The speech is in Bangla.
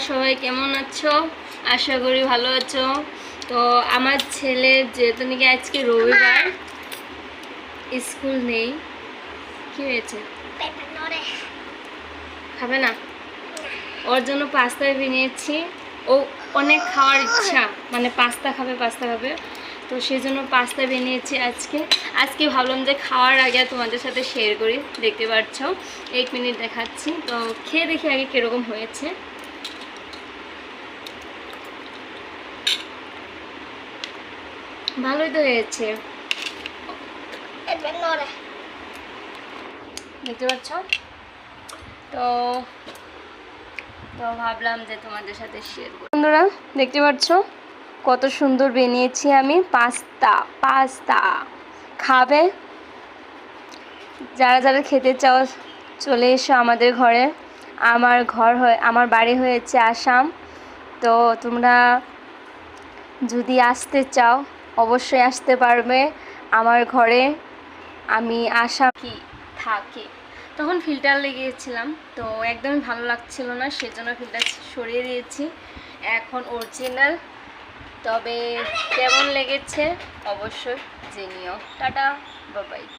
সবাই কেমন আছো? আশা করি ভালো আছো। তো আমার ছেলে যেহেতু নাকি আজকে রবিবার স্কুল নেই, কি হয়েছে? খাবে না? ওর জন্য পাস্তা বানিয়েছি। ও অনেক খাওয়ার ইচ্ছা, মানে পাস্তা খাবে। তো সেই জন্য পাস্তা বানিয়েছি আজকে ভাবলাম যে খাওয়ার আগে তোমাদের সাথে শেয়ার করি। দেখতে পাচ্ছ 1 মিনিট দেখাচ্ছি। তো খেয়ে দেখি আগে কীরকম হয়েছে। ভালোই তো হয়েছে, দেখতে পাচ্ছ। তো ভাবলাম যে তোমাদের সাথে শেয়ার করি। বন্ধুরা দেখতে পাচ্ছ কত সুন্দর বানিয়েছি আমি পাস্তা খাবে? যারা যারা খেতে চাও চলে এসো আমাদের ঘরে। আমার বাড়ি হয়েছে আসাম। তো তোমরা যদি আসতে চাও অবশ্যই আসতে পারবে আমার ঘরে। আমি আসাম থাকি। তখন ফিল্টার লেগেছিলাম, তো একদমই ভালো লাগছিল না, সেজন্য ফিল্টার সরিয়ে দিয়েছি। এখন অরিজিনাল। তবে কেমন লেগেছে অবশ্যই জানিও। Tata, bye bye.